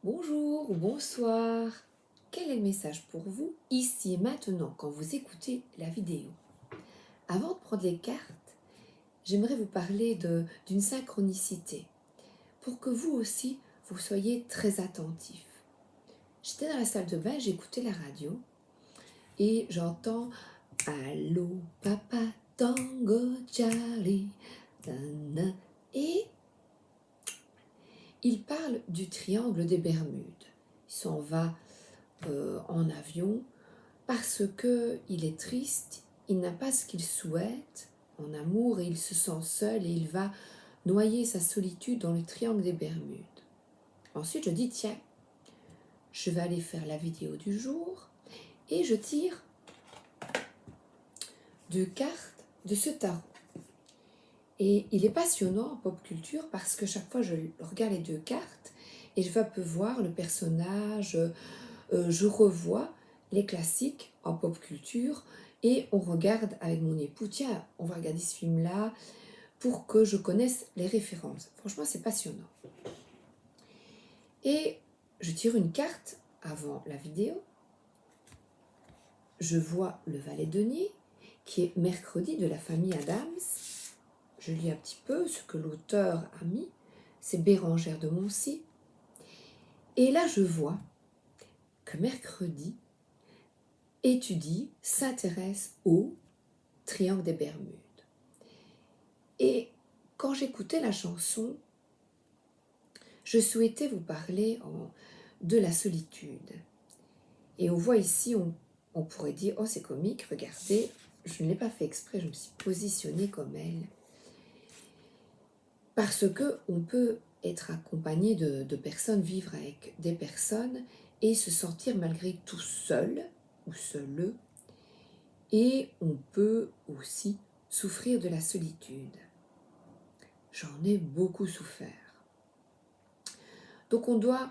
Bonjour ou bonsoir. Quel est le message pour vous ici et maintenant quand vous écoutez la vidéo? Avant de prendre les cartes, j'aimerais vous parler d'une synchronicité pour que vous aussi vous soyez très attentifs. J'étais dans la salle de bain, j'écoutais la radio et j'entends Allô papa Tango Charlie Nana. Et il parle du triangle des Bermudes. Il s'en va en avion parce qu'il est triste, il n'a pas ce qu'il souhaite en amour et il se sent seul et il va noyer sa solitude dans le triangle des Bermudes. Ensuite, je dis tiens, je vais aller faire la vidéo du jour et je tire deux cartes de ce tarot. Et il est passionnant en pop culture parce que chaque fois je regarde les deux cartes et je vais un peu voir le personnage, je revois les classiques en pop culture et on regarde avec mon époux, tiens, on va regarder ce film-là pour que je connaisse les références. Franchement, c'est passionnant. Et je tire une carte avant la vidéo. Je vois le valet de denier, qui est mercredi de la famille Adams. Je lis un petit peu ce que l'auteur a mis. C'est Bérengère de Moncy. Et là, je vois que mercredi étudie, s'intéresse au triangle des Bermudes. Et quand j'écoutais la chanson, je souhaitais vous parler de la solitude. Et on voit ici, on pourrait dire, oh c'est comique, regardez, je ne l'ai pas fait exprès, je me suis positionnée comme elle. Parce que on peut être accompagné de personnes, vivre avec des personnes et se sentir malgré tout seul ou seul. Et on peut aussi souffrir de la solitude. J'en ai beaucoup souffert. Donc on doit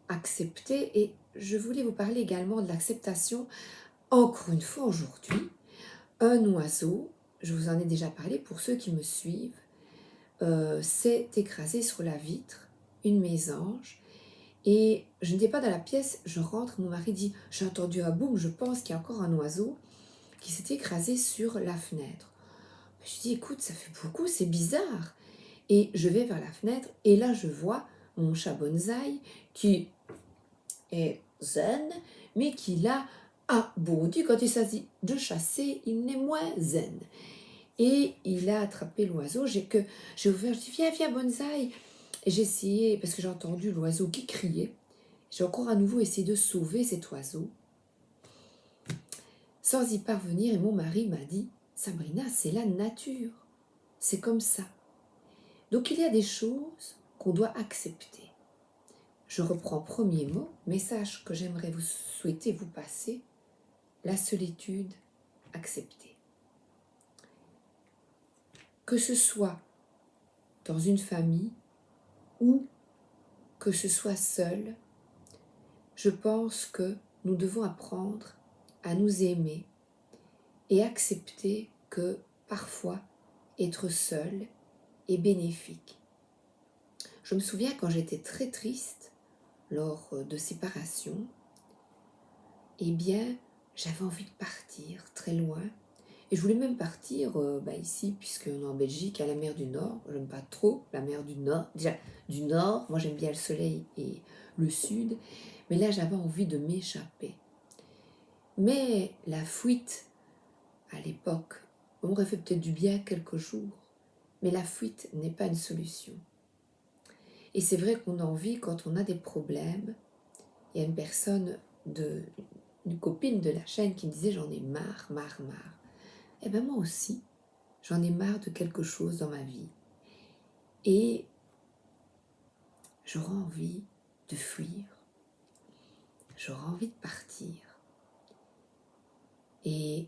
accepter, et je voulais vous parler également de l'acceptation. Encore une fois aujourd'hui, un oiseau, je vous en ai déjà parlé pour ceux qui me suivent, s'est écrasé sur la vitre, une mésange, et je n'étais pas dans la pièce, je rentre, mon mari dit, j'ai entendu un boum, je pense qu'il y a encore un oiseau qui s'est écrasé sur la fenêtre. Je dis, écoute, ça fait beaucoup, c'est bizarre. Et je vais vers la fenêtre, et là je vois mon chat bonsaï qui est zen, mais qui là a bondi. Quand il s'agit de chasser, il n'est moins zen. Et il a attrapé l'oiseau. J'ai ouvert, je dis viens, viens bonsaï. Et j'ai essayé, parce que j'ai entendu l'oiseau qui criait, j'ai encore à nouveau essayé de sauver cet oiseau, sans y parvenir. Et mon mari m'a dit, Sabrina, c'est la nature, c'est comme ça. Donc il y a des choses qu'on doit accepter. Je reprends premier mot, message que j'aimerais vous souhaiter vous passer, la solitude acceptée. Que ce soit dans une famille ou que ce soit seul, je pense que nous devons apprendre à nous aimer et accepter que parfois être seul est bénéfique. Je me souviens quand j'étais très triste lors de séparation, eh bien j'avais envie de partir très loin. Et je voulais même partir ici, puisqu'on est en Belgique, à la mer du Nord. J'aime pas trop la mer du Nord. Déjà, du Nord, moi j'aime bien le soleil et le Sud. Mais là, j'avais envie de m'échapper. Mais la fuite, à l'époque, m'aurait fait peut-être du bien quelques jours. Mais la fuite n'est pas une solution. Et c'est vrai qu'on a envie, quand on a des problèmes, il y a une copine de la chaîne qui me disait j'en ai marre. Eh bien moi aussi, j'en ai marre de quelque chose dans ma vie. Et j'aurais envie de fuir. J'aurais envie de partir. Et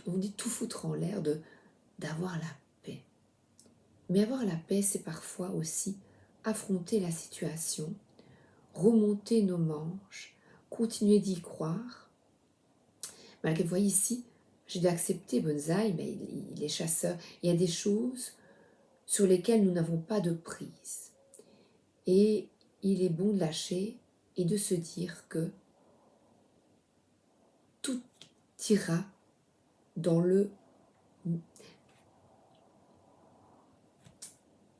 on dit tout foutre en l'air, d'avoir la paix. Mais avoir la paix, c'est parfois aussi affronter la situation, remonter nos manches, continuer d'y croire. Malgré, vous voyez ici, j'ai dû accepter bonsaï, mais il est chasseur. Il y a des choses sur lesquelles nous n'avons pas de prise. Et il est bon de lâcher et de se dire que tout ira dans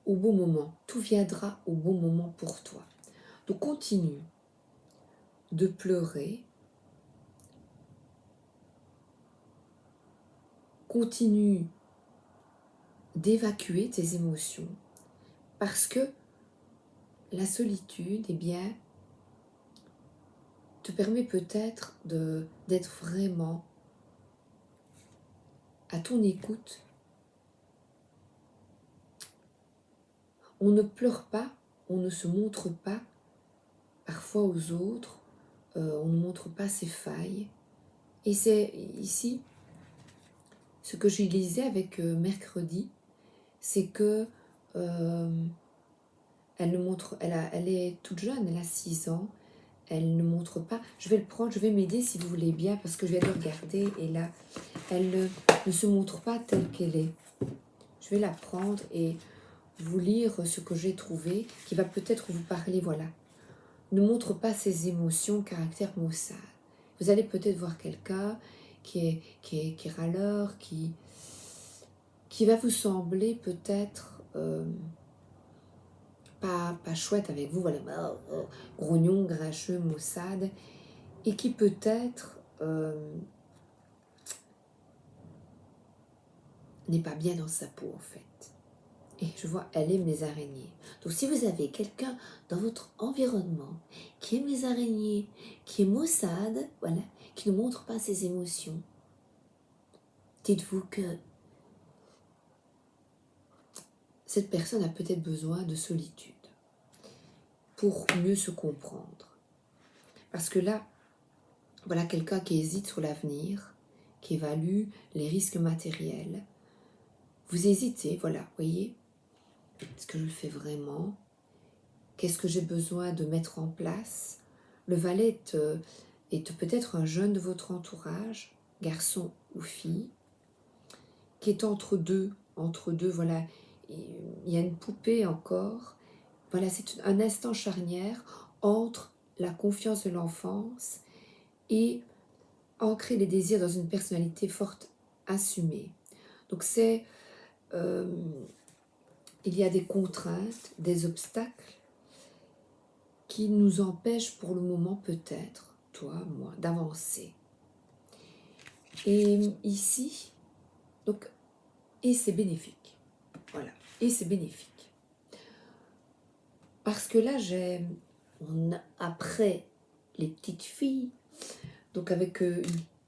au bon moment. Tout viendra au bon moment pour toi. Donc continue de pleurer. Continue d'évacuer tes émotions. Parce que la solitude, eh bien, te permet peut-être d'être vraiment à ton écoute. On ne pleure pas, on ne se montre pas parfois aux autres, on ne montre pas ses failles. Et c'est ici, ce que je lisais avec mercredi, c'est que elle est toute jeune, elle a 6 ans, elle ne montre pas, je vais le prendre, je vais m'aider si vous voulez bien, parce que je viens de regarder, et là, elle ne se montre pas telle qu'elle est. Je vais la prendre et vous lire ce que j'ai trouvé, qui va peut-être vous parler, voilà. Ne montre pas ses émotions, caractère maussade. Vous allez peut-être voir quelqu'un qui est râleur, qui va vous sembler peut-être pas chouette avec vous, voilà, grognon, grincheux, maussade, et qui peut-être n'est pas bien dans sa peau en fait. Et je vois, elle aime les araignées. Donc si vous avez quelqu'un dans votre environnement qui aime les araignées, qui est maussade, voilà, qui ne montre pas ses émotions, dites-vous que cette personne a peut-être besoin de solitude pour mieux se comprendre. Parce que là, voilà quelqu'un qui hésite sur l'avenir, qui évalue les risques matériels. Vous hésitez, voilà, voyez, est-ce que je le fais vraiment? Qu'est-ce que j'ai besoin de mettre en place? Le valet est peut-être un jeune de votre entourage, garçon ou fille, qui est entre deux, voilà, il y a une poupée encore, voilà, c'est un instant charnière entre la confiance de l'enfance et ancrer les désirs dans une personnalité forte, assumée. Donc il y a des contraintes, des obstacles qui nous empêchent pour le moment peut-être, toi, moi, d'avancer. Et ici, donc, et c'est bénéfique, voilà, et c'est bénéfique. Parce que là, après les petites filles, donc avec une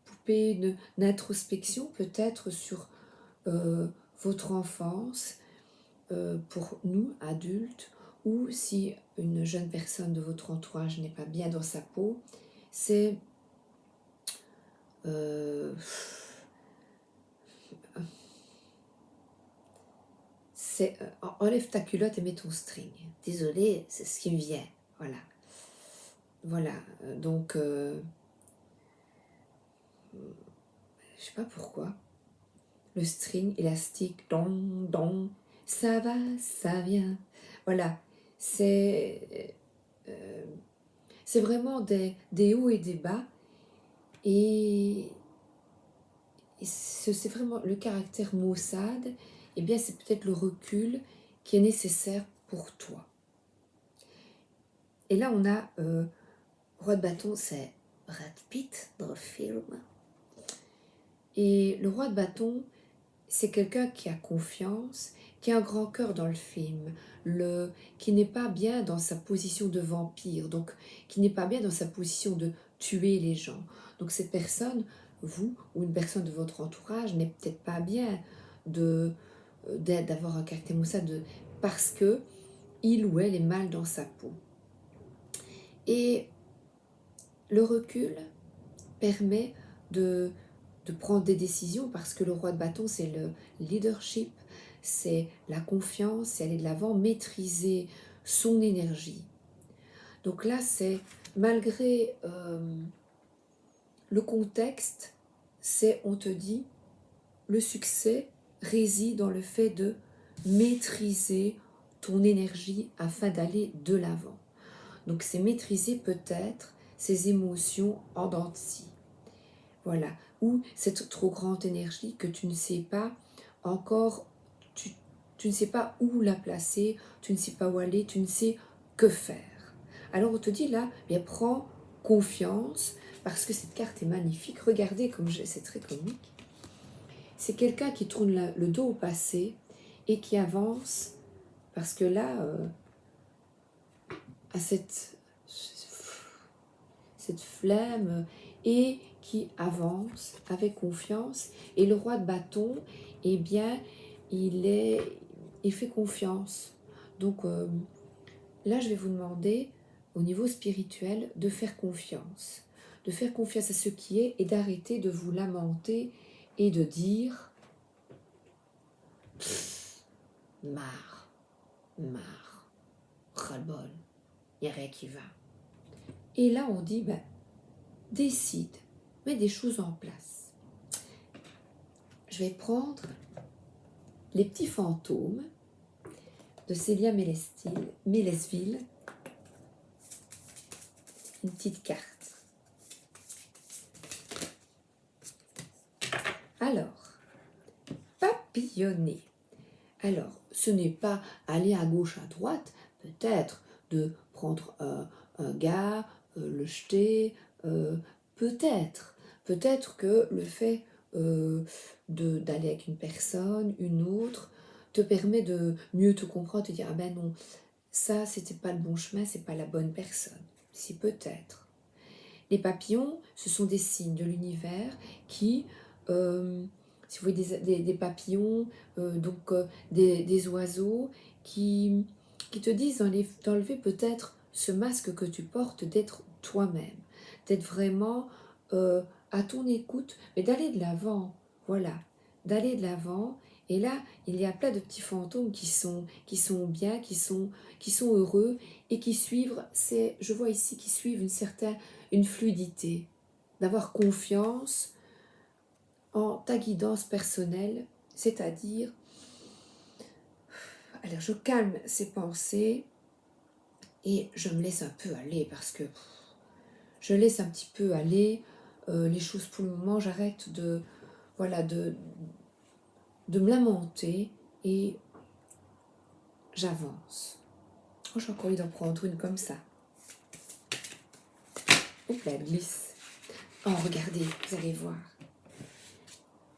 poupée, une introspection peut-être sur votre enfance, pour nous, adultes, ou si une jeune personne de votre entourage n'est pas bien dans sa peau, c'est enlève ta culotte et mets ton string. Désolée, c'est ce qui me vient. Voilà. Voilà. Donc, je sais pas pourquoi. Le string élastique, don, don, ça va, ça vient. Voilà. C'est vraiment des hauts et des bas. Et c'est vraiment le caractère maussade. Eh bien, c'est peut-être le recul qui est nécessaire pour toi. Et là, on a Roi de bâton, c'est Brad Pitt dans le film. Et le roi de bâton, c'est quelqu'un qui a confiance, qui a un grand cœur dans le film, qui n'est pas bien dans sa position de vampire, donc qui n'est pas bien dans sa position de tuer les gens. Donc cette personne, vous ou une personne de votre entourage, n'est peut-être pas bien d'avoir un caractère maussade parce que il ou elle est mal dans sa peau. Et le recul permet de prendre des décisions parce que le roi de bâton, c'est le leadership, c'est la confiance, c'est aller de l'avant, maîtriser son énergie. Donc là, c'est malgré le contexte, on te dit, le succès réside dans le fait de maîtriser ton énergie afin d'aller de l'avant. Donc c'est maîtriser peut-être ces émotions en dents de scie. Voilà, ou cette trop grande énergie que tu ne sais pas encore, tu ne sais pas où la placer, tu ne sais pas où aller, tu ne sais que faire. Alors on te dit là, bien prends confiance, parce que cette carte est magnifique. Regardez comme c'est très comique. C'est quelqu'un qui tourne le dos au passé et qui avance, parce que là, à cette flemme et qui avance avec confiance. Et le roi de bâton, eh bien, il fait confiance. Donc là, je vais vous demander, au niveau spirituel, de faire confiance. De faire confiance à ce qui est et d'arrêter de vous lamenter et de dire « marre, ras-le-bol, il n'y a rien qui va ». Et là, on dit ben, « décide, mets des choses en place ». Je vais prendre les petits fantômes de Célia Mélesville, une petite carte. Alors, papillonner. Alors, ce n'est pas aller à gauche, à droite, peut-être de prendre un gars, le jeter, peut-être que le fait d'aller avec une personne, une autre, te permet de mieux te comprendre, te dire ah ben non, ça c'était pas le bon chemin, c'est pas la bonne personne. Si peut-être. Les papillons, ce sont des signes de l'univers qui, si vous voyez des papillons, des oiseaux qui te disent d'enlever peut-être ce masque que tu portes, d'être toi-même, d'être vraiment à ton écoute, mais d'aller de l'avant, voilà, d'aller de l'avant. Et là, il y a plein de petits fantômes qui sont bien, qui sont heureux et qui suivent, je vois ici, qui suivent une fluidité, d'avoir confiance en ta guidance personnelle, c'est-à-dire, alors je calme ces pensées et je me laisse un peu aller parce que je laisse un petit peu aller les choses pour le moment, j'arrête de me lamenter et j'avance. Oh, j'ai encore envie d'en prendre une comme ça. Oups, elle glisse. Oh, regardez, vous allez voir.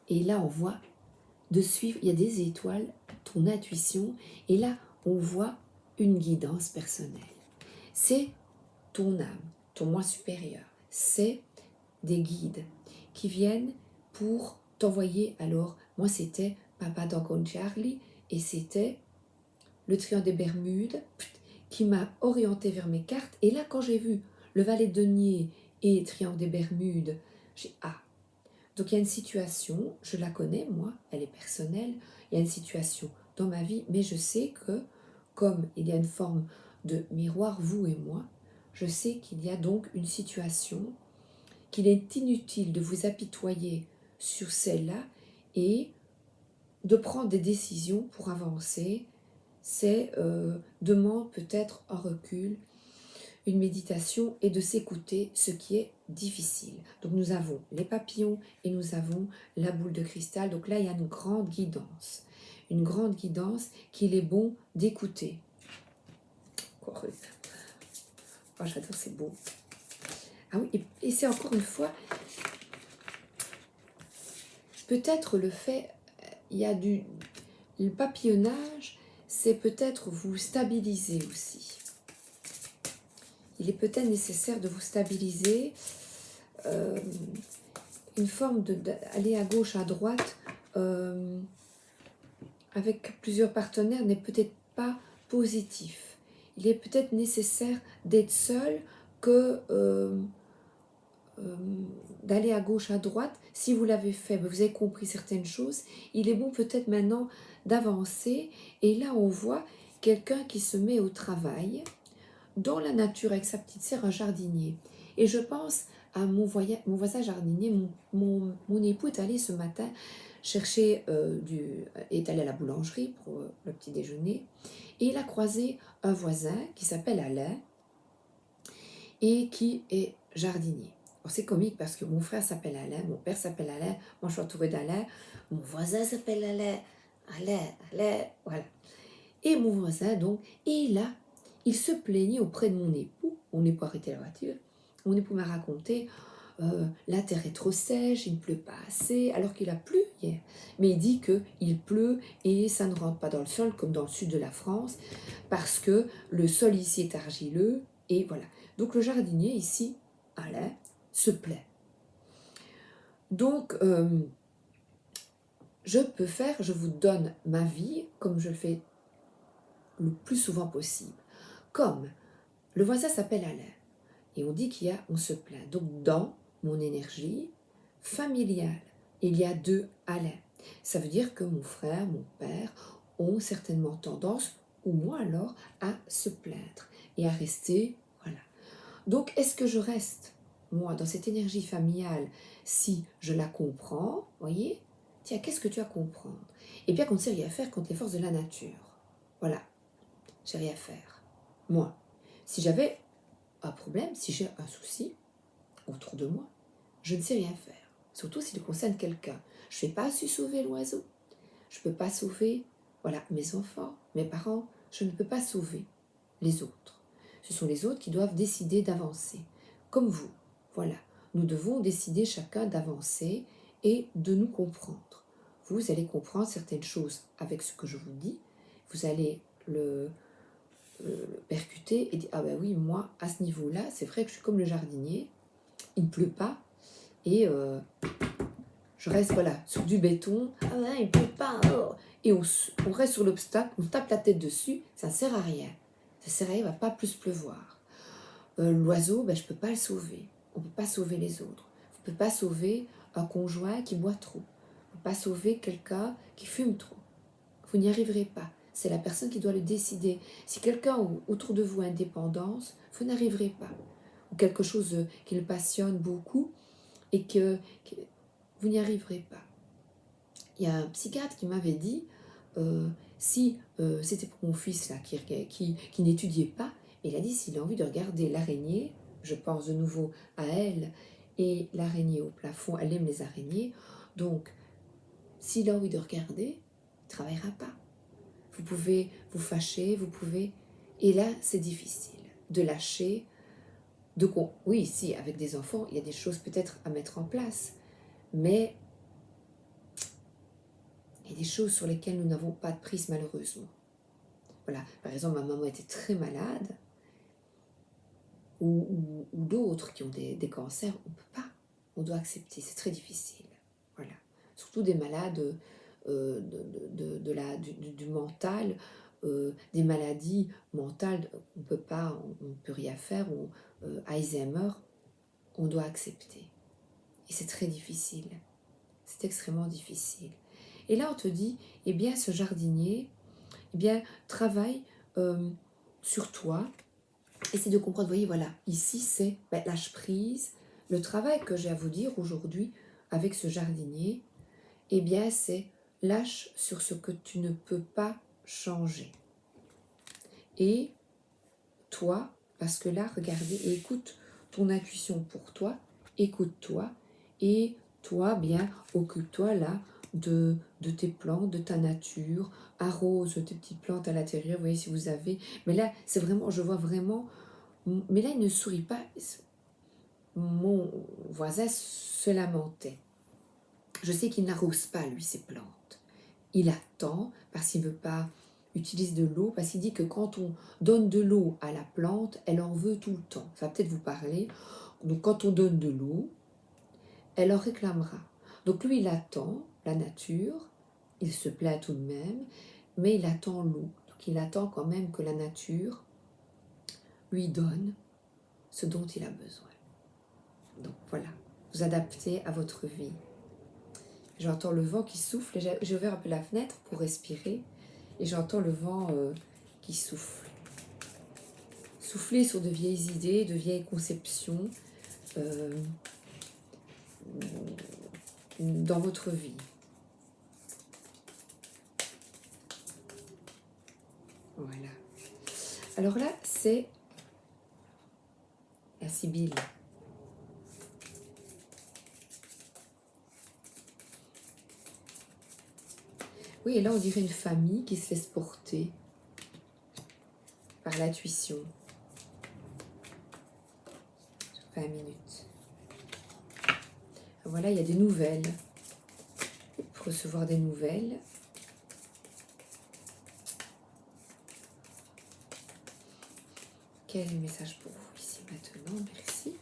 Et là, on voit de suivre, il y a des étoiles, ton intuition, et là, on voit une guidance personnelle. C'est ton âme, ton moi supérieur. C'est des guides qui viennent pour t'envoyer. Alors, moi, c'était Papa Dangon Charlie, et c'était le triangle des Bermudes qui m'a orienté vers mes cartes. Et là, quand j'ai vu le valet de denier et triangle des Bermudes, j'ai donc il y a une situation, je la connais moi, elle est personnelle, il y a une situation dans ma vie, mais je sais que comme il y a une forme de miroir, vous et moi, je sais qu'il y a donc une situation, qu'il est inutile de vous apitoyer sur celle-là et de prendre des décisions pour avancer. C'est demande peut-être un recul, une méditation et de s'écouter, ce qui est difficile. Donc nous avons les papillons et nous avons la boule de cristal. Donc là, il y a une grande guidance qu'il est bon d'écouter. Oh, j'adore, c'est beau. Ah oui, et c'est encore une fois, peut-être le fait, il y a le papillonnage, c'est peut-être vous stabiliser aussi. Il est peut-être nécessaire de vous stabiliser, une forme d'aller à gauche, à droite, avec plusieurs partenaires n'est peut-être pas positif. Il est peut-être nécessaire d'être seul que d'aller à gauche, à droite. Si vous l'avez fait, vous avez compris certaines choses, il est bon peut-être maintenant d'avancer. Et là, on voit quelqu'un qui se met au travail dans la nature avec sa petite sœur, un jardinier. Et je pense à mon voisin jardinier, mon époux est allé ce matin est allé à la boulangerie pour le petit déjeuner, et il a croisé un voisin qui s'appelle Alain, et qui est jardinier. C'est comique parce que mon frère s'appelle Alain, mon père s'appelle Alain, moi je suis entourée d'Alain, mon voisin s'appelle Alain, Alain, voilà. Et mon voisin, donc, et là, il se plaignait auprès de mon époux a arrêté la voiture, mon époux m'a raconté, la terre est trop sèche, il ne pleut pas assez, alors qu'il a plu hier. Mais il dit qu'il pleut et ça ne rentre pas dans le sol, comme dans le sud de la France, parce que le sol ici est argileux, et voilà. Donc le jardinier ici, Alain, se plaît. Donc, je vous donne ma vie comme je le fais le plus souvent possible. Comme le voisin s'appelle Alain, et on dit on se plaint. Donc dans mon énergie familiale, il y a 2 Alain. Ça veut dire que mon frère, mon père ont certainement tendance, ou moi alors, à se plaindre et à rester, voilà. Donc est-ce que je reste, moi, dans cette énergie familiale, si je la comprends, voyez? Tiens, qu'est-ce que tu as à comprendre? Et bien qu'on ne sait rien faire contre les forces de la nature. Voilà, j'ai rien à faire. Moi, si j'avais un problème, si j'ai un souci autour de moi, je ne sais rien faire. Surtout s'il concerne quelqu'un. Je n'ai pas su sauver l'oiseau. Je ne peux pas sauver, voilà, mes enfants, mes parents. Je ne peux pas sauver les autres. Ce sont les autres qui doivent décider d'avancer. Comme vous, voilà. Nous devons décider chacun d'avancer et de nous comprendre. Vous allez comprendre certaines choses avec ce que je vous dis. Vous allez le percuter et dire, ah ben oui, moi, à ce niveau-là, c'est vrai que je suis comme le jardinier, il ne pleut pas, et je reste, voilà, sur du béton, ah ben il ne pleut pas, oh. Et on reste sur l'obstacle, on tape la tête dessus, ça ne sert à rien. Ça ne sert à rien, il ne va pas plus pleuvoir. L'oiseau, ben, je ne peux pas le sauver. On ne peut pas sauver les autres. On ne peut pas sauver un conjoint qui boit trop. On ne peut pas sauver quelqu'un qui fume trop. Vous n'y arriverez pas. C'est la personne qui doit le décider. Si quelqu'un autour de vous a indépendance, vous n'arriverez pas. Ou quelque chose qui le passionne beaucoup et que vous n'y arriverez pas. Il y a un psychiatre qui m'avait dit, si c'était pour mon fils là, qui n'étudiait pas, il a dit s'il a envie de regarder l'araignée, je pense de nouveau à elle, et l'araignée au plafond, elle aime les araignées, donc s'il a envie de regarder, il ne travaillera pas. Vous pouvez vous fâcher, vous pouvez... Et là, c'est difficile de lâcher, oui, si, avec des enfants, il y a des choses peut-être à mettre en place, mais il y a des choses sur lesquelles nous n'avons pas de prise, malheureusement. Voilà, par exemple, ma maman était très malade, ou d'autres qui ont des cancers, on ne peut pas, on doit accepter, c'est très difficile. Voilà, surtout des malades du mental, des maladies mentales, on ne peut rien faire, ou Alzheimer, on doit accepter. Et c'est très difficile, c'est extrêmement difficile. Et là on te dit, eh bien ce jardinier, eh bien travaille sur toi, essaie de comprendre, vous voyez, voilà, ici c'est lâche prise. Le travail que j'ai à vous dire aujourd'hui avec ce jardinier, eh bien c'est lâche sur ce que tu ne peux pas changer. Et toi, parce que là, regardez et écoute ton intuition pour toi, écoute-toi, et toi, bien, occupe-toi là de tes plantes, de ta nature, arrose tes petites plantes à l'intérieur, vous voyez si vous avez, mais là, c'est vraiment, je vois vraiment, mais là, il ne sourit pas, mon voisin se lamentait. Je sais qu'il n'arrose pas, lui, ses plantes. Il attend, parce qu'il ne veut pas utiliser de l'eau, parce qu'il dit que quand on donne de l'eau à la plante, elle en veut tout le temps. Ça va peut-être vous parler. Donc quand on donne de l'eau, elle en réclamera. Donc lui, il attend la nature, il se plaint tout de même, mais il attend l'eau. Donc il attend quand même que la nature lui donne ce dont il a besoin. Donc voilà, vous adaptez à votre vie. J'entends le vent qui souffle, j'ai ouvert un peu la fenêtre pour respirer, et j'entends le vent qui souffle. Souffler sur de vieilles idées, de vieilles conceptions dans votre vie. Alors là, c'est la Sibylle. Oui, et là, on dirait une famille qui se laisse porter par l'intuition. 20 minutes. Voilà, il y a des nouvelles. Pour recevoir des nouvelles. Quel message pour vous ici maintenant? Merci.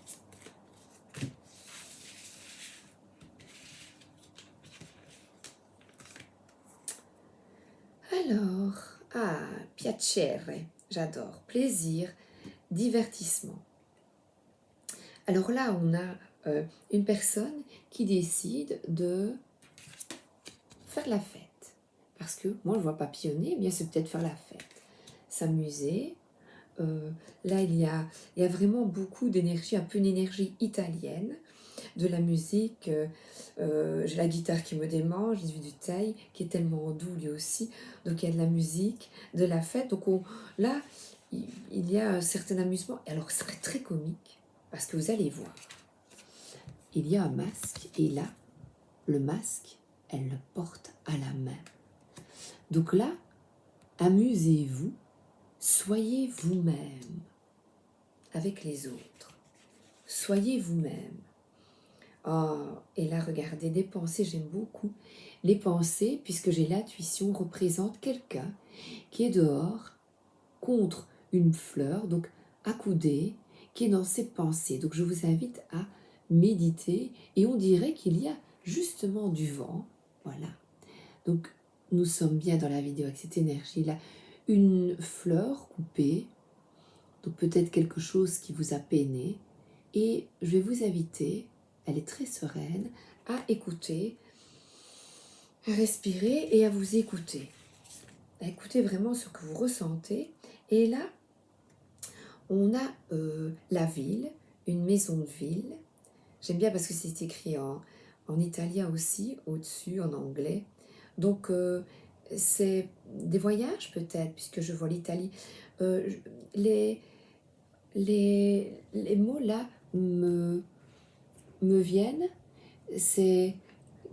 Alors, piacere, j'adore. Plaisir, divertissement. Alors là, on a une personne qui décide de faire la fête. Parce que moi, on le voit papillonner, bien c'est peut-être faire la fête. S'amuser. Là, il y a vraiment beaucoup d'énergie, un peu une énergie italienne, de la musique. J'ai la guitare qui me démange, j'ai du taille qui est tellement doux lui aussi. Donc il y a de la musique, de la fête. Donc là, il y a un certain amusement. Et alors, ce serait très comique, parce que vous allez voir. Il y a un masque, et là, le masque, elle le porte à la main. Donc là, amusez-vous, soyez vous-même avec les autres. Soyez vous-même. Oh, et là, regardez, des pensées, j'aime beaucoup. Les pensées, puisque j'ai l'intuition, représentent quelqu'un qui est dehors, contre une fleur, donc accoudé, qui est dans ses pensées. Donc je vous invite à méditer, et on dirait qu'il y a justement du vent. Voilà. Donc nous sommes bien dans la vidéo avec cette énergie-là. Une fleur coupée, donc peut-être quelque chose qui vous a peiné. Et je vais vous inviter, elle est très sereine, à écouter, à respirer et à vous écouter. À écouter vraiment ce que vous ressentez. Et là, on a la ville, une maison de ville. J'aime bien parce que c'est écrit en italien aussi, au-dessus, en anglais. Donc, c'est des voyages peut-être, puisque je vois l'Italie. Les mots là me viennent, c'est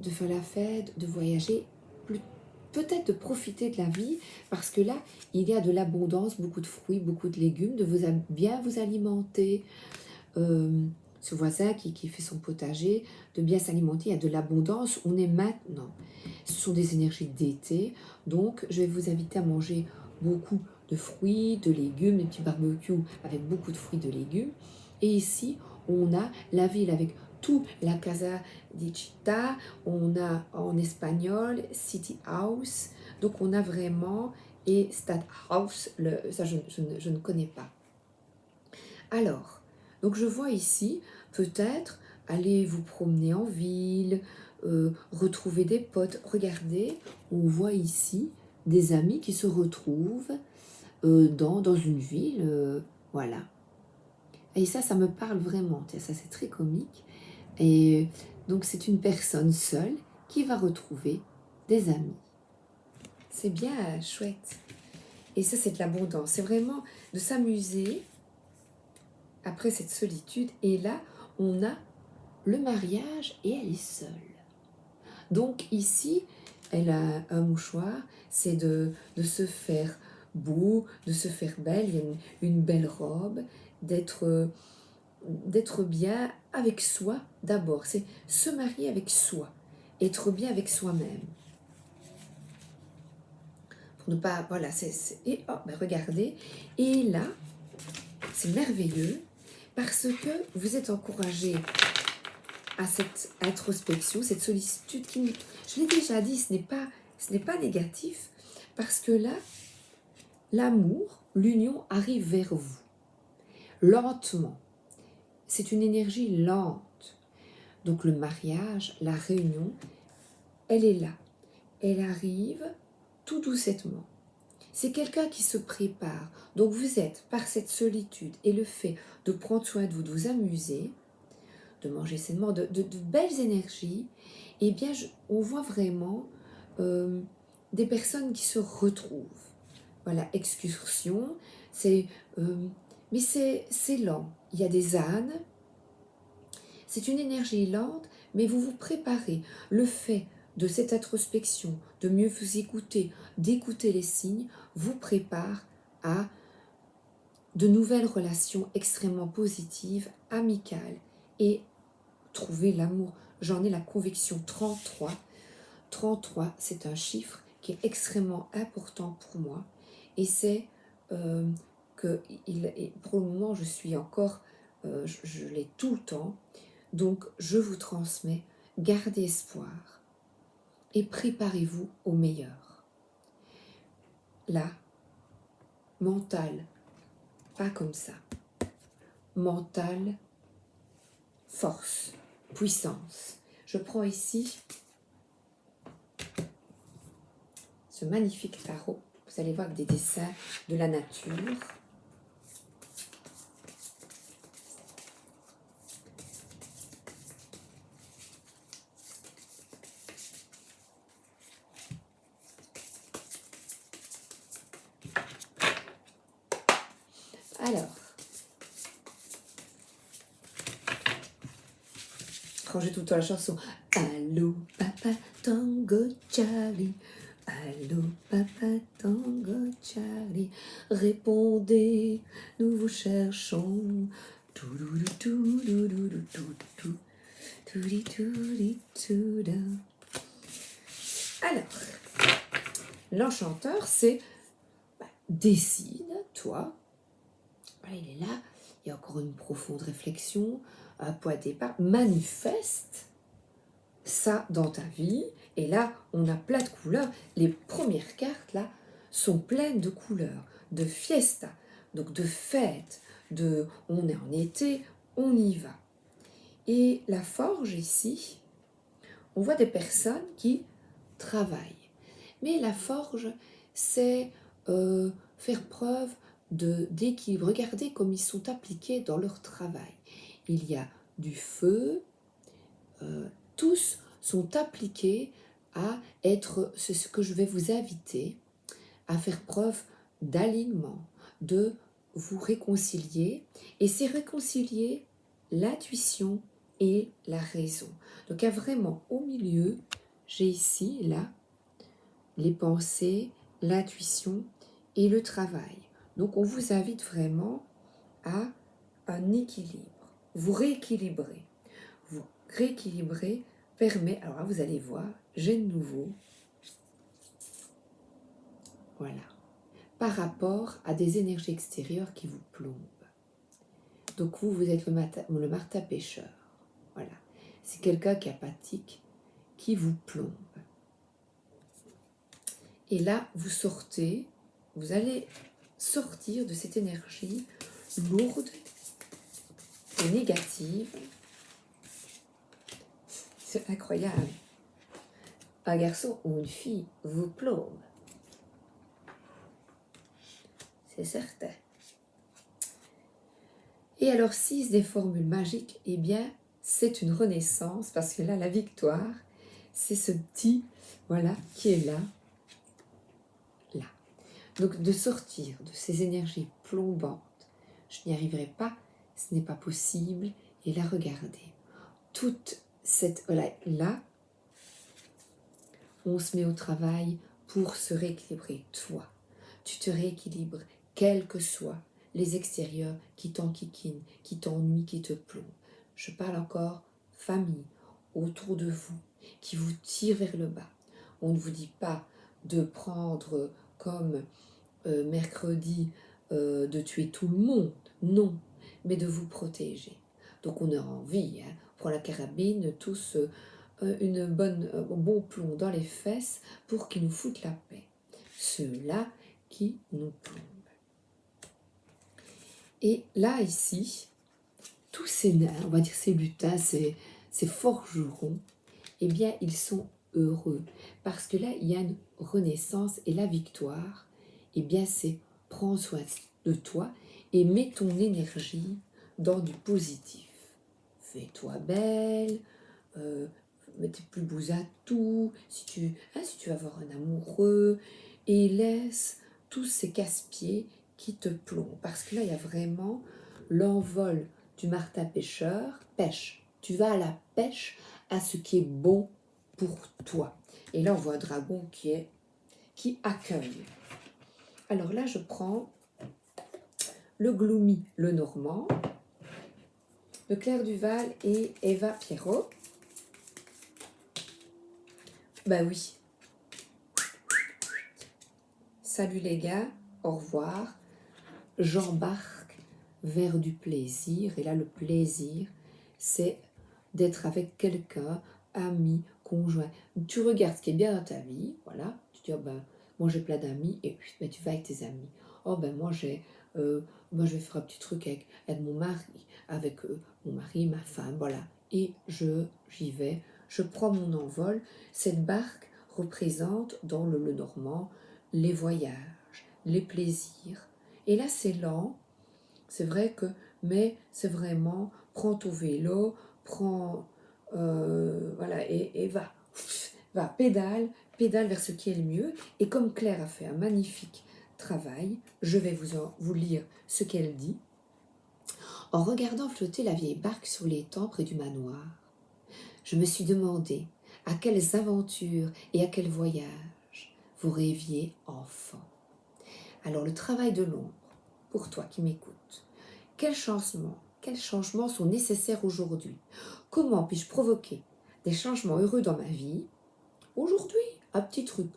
de faire la fête, de voyager, peut-être de profiter de la vie, parce que là, il y a de l'abondance, beaucoup de fruits, beaucoup de légumes, de bien vous alimenter. Ce voisin qui fait son potager, de bien s'alimenter, il y a de l'abondance, on est maintenant. Ce sont des énergies d'été, donc je vais vous inviter à manger beaucoup de fruits, de légumes, des petits barbecues avec beaucoup de fruits, de légumes. Et ici, on a la ville avec tout, la Casa di Città, on a en espagnol City House, donc on a vraiment, et Stadthaus, ça je ne connais pas. Alors, donc je vois ici, peut-être, aller vous promener en ville, retrouver des potes. Regardez, on voit ici des amis qui se retrouvent dans une ville, voilà. Et ça me parle vraiment, ça c'est très comique. Et donc c'est une personne seule qui va retrouver des amis. C'est bien chouette. Et ça c'est de l'abondance, c'est vraiment de s'amuser après cette solitude. Et là, on a le mariage et elle est seule. Donc ici, elle a un mouchoir, c'est de se faire beau, de se faire belle, il y a une belle robe, d'être bien avec soi d'abord. C'est se marier avec soi, être bien avec soi-même. Pour ne pas, voilà, et oh, ben regardez, et là, c'est merveilleux, parce que vous êtes encouragé à cette introspection, cette solitude qui, je l'ai déjà dit, ce n'est pas négatif, parce que là, l'amour, l'union arrive vers vous, lentement. C'est une énergie lente. Donc le mariage, la réunion, elle est là. Elle arrive tout doucettement. C'est quelqu'un qui se prépare. Donc vous êtes, par cette solitude et le fait de prendre soin de vous, de vous amuser, de manger sainement, de belles énergies, eh bien, on voit vraiment des personnes qui se retrouvent. Voilà, excursion, Mais c'est lent. Il y a des ânes. C'est une énergie lente, mais vous vous préparez. Le fait de cette introspection, de mieux vous écouter, d'écouter les signes, vous prépare à de nouvelles relations extrêmement positives, amicales et trouver l'amour. J'en ai la conviction 33. 33, c'est un chiffre qui est extrêmement important pour moi et c'est que pour le moment je suis encore, je l'ai tout le temps, donc je vous transmets, gardez espoir et préparez-vous au meilleur. Là, mental, pas comme ça. Mental, force, puissance. Je prends ici ce magnifique tarot. Vous allez voir avec des dessins de la nature. Alors, rangez tout le temps la chanson. Allô papa tango Charlie, allô papa tango Charlie, répondez, nous vous cherchons. Alors, l'enchanteur, c'est décide, toi. Voilà, il est là, il y a encore une profonde réflexion, un point de départ, manifeste ça dans ta vie. Et là, on a plein de couleurs. Les premières cartes, là, sont pleines de couleurs, de fiesta, donc de fête, on est en été, on y va. Et la forge, ici, on voit des personnes qui travaillent. Mais la forge, c'est faire preuve d'équilibre. Regardez comme ils sont appliqués dans leur travail. Il y a du feu, tous sont appliqués à être, c'est ce que je vais vous inviter, à faire preuve d'alignement, de vous réconcilier. Et c'est réconcilier l'intuition et la raison. Donc, il y a vraiment au milieu, j'ai ici, là, les pensées, l'intuition et le travail. Donc, on vous invite vraiment à un équilibre. Vous rééquilibrez. Vous rééquilibrez permet, alors là, vous allez voir, j'ai de nouveau, voilà, par rapport à des énergies extérieures qui vous plombent. Donc vous êtes le Martin pêcheur. Voilà. C'est quelqu'un qui est apathique, qui vous plombe. Et là, vous sortez, vous allez sortir de cette énergie lourde et négative. C'est incroyable. Un garçon ou une fille vous plombe. C'est certain. Et alors, 6 des formules magiques, eh bien, c'est une renaissance, parce que là, la victoire, c'est ce petit, voilà, qui est là, là. Donc, de sortir de ces énergies plombantes, je n'y arriverai pas, ce n'est pas possible, et là, regardez, toute cette, voilà, là, on se met au travail pour se rééquilibrer. Toi, tu te rééquilibres, quels que soient les extérieurs qui t'enquiquinent, qui t'ennuient, qui te plombent. Je parle encore famille, autour de vous, qui vous tire vers le bas. On ne vous dit pas de prendre comme mercredi, de tuer tout le monde, non, mais de vous protéger. Donc on a envie, hein, on prend la carabine, tous un bon plomb dans les fesses pour qu'ils nous foutent la paix. Ceux-là qui nous plombent. Et là, ici, tous ces nains, on va dire ces lutins, ces forgerons, eh bien, ils sont heureux. Parce que là, il y a une renaissance et la victoire, eh bien, c'est prends soin de toi et mets ton énergie dans du positif. Fais-toi belle, mettez plus beaux atouts, si tu vas avoir un amoureux, et laisse tous ces casse-pieds qui te plombe. Parce que là, il y a vraiment l'envol du martin pêcheur. Pêche. Tu vas à la pêche à ce qui est bon pour toi. Et là, on voit un dragon qui accueille. Alors là, je prends le Gloomy, le Normand, le Claire Duval et Eva Pierrot. Bah oui. Salut les gars, au revoir. J'embarque vers du plaisir. Et là, le plaisir, c'est d'être avec quelqu'un, ami, conjoint. Tu regardes ce qui est bien dans ta vie, voilà. Tu dis, oh ben, moi j'ai plein d'amis, et puis ben, tu vas avec tes amis. Oh ben, moi je vais faire un petit truc avec mon mari, mon mari, ma femme, voilà. Et j'y vais, je prends mon envol. Cette barque représente dans le Normand les voyages, les plaisirs. Et là, c'est lent, c'est vrai que, mais c'est vraiment, prends ton vélo, voilà, et va, pédale vers ce qui est le mieux. Et comme Claire a fait un magnifique travail, je vais vous lire ce qu'elle dit. En regardant flotter la vieille barque sur l'étang près du manoir, je me suis demandé à quelles aventures et à quels voyages vous rêviez enfant. Alors le travail de l'ombre, pour toi qui m'écoutes, quels changements sont nécessaires aujourd'hui? Comment puis-je provoquer des changements heureux dans ma vie? Aujourd'hui, un petit truc,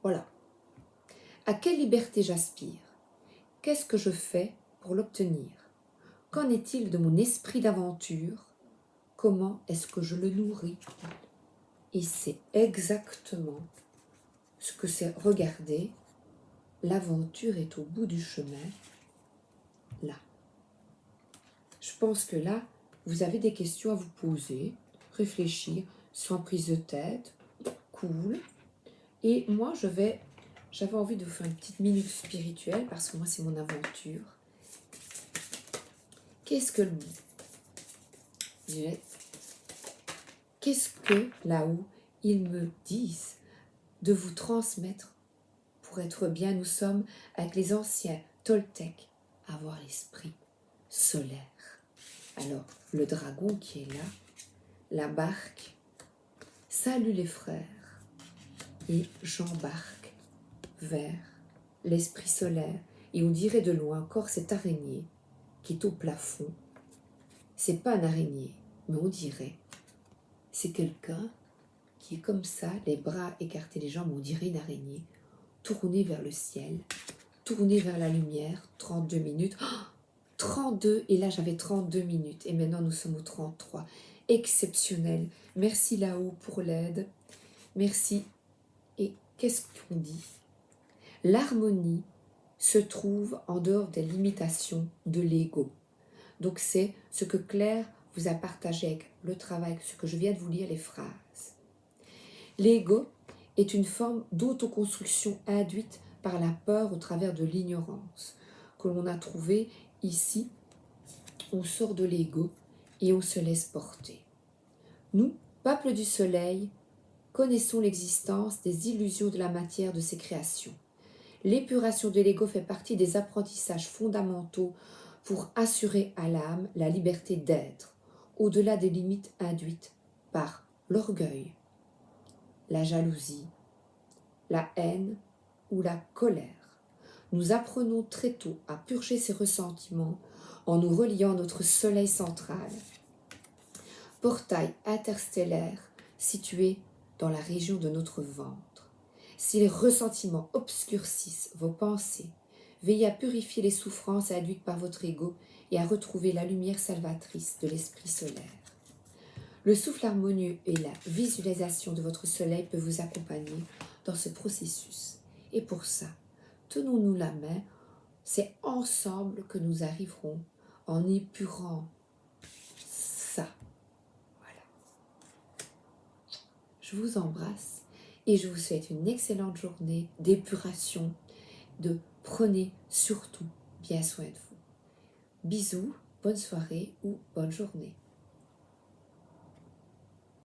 voilà. À quelle liberté j'aspire? Qu'est-ce que je fais pour l'obtenir? Qu'en est-il de mon esprit d'aventure? Comment est-ce que je le nourris? Et c'est exactement ce que c'est. Regardez, l'aventure est au bout du chemin, là. Je pense que là, vous avez des questions à vous poser, réfléchir, sans prise de tête, cool. Et moi, j'avais envie de vous faire une petite minute spirituelle, parce que moi, c'est mon aventure. Qu'est-ce que là-haut, ils me disent de vous transmettre pour être bien? Nous sommes avec les anciens Toltecs, avoir l'esprit solaire. Alors, le dragon qui est là, la barque, salut les frères, et j'embarque vers l'esprit solaire. Et on dirait de loin encore cette araignée qui est au plafond. C'est pas une araignée, mais on dirait. C'est quelqu'un qui est comme ça, les bras écartés, les jambes, on dirait une araignée, tournée vers le ciel, tournée vers la lumière, 32 minutes. Oh, 32, et là j'avais 32 minutes, et maintenant nous sommes au 33. Exceptionnel. Merci là-haut pour l'aide. Merci. Et qu'est-ce qu'on dit? L'harmonie se trouve en dehors des limitations de l'ego. Donc c'est ce que Claire vous a partagé avec le travail, ce que je viens de vous lire, les phrases. L'ego est une forme d'autoconstruction induite par la peur au travers de l'ignorance que l'on a trouvé ici. On sort de l'ego et on se laisse porter. Nous, peuple du soleil, connaissons l'existence des illusions de la matière de ses créations. L'épuration de l'ego fait partie des apprentissages fondamentaux pour assurer à l'âme la liberté d'être, au-delà des limites induites par l'orgueil, la jalousie, la haine ou la colère. Nous apprenons très tôt à purger ces ressentiments en nous reliant à notre soleil central, portail interstellaire situé dans la région de notre ventre. Si les ressentiments obscurcissent vos pensées, veillez à purifier les souffrances induites par votre ego et à retrouver la lumière salvatrice de l'esprit solaire. Le souffle harmonieux et la visualisation de votre soleil peuvent vous accompagner dans ce processus. Et pour ça, tenons-nous la main, c'est ensemble que nous arriverons en épurant ça. Voilà. Je vous embrasse et je vous souhaite une excellente journée d'épuration, prenez surtout bien soin de vous. Bisous, bonne soirée ou bonne journée.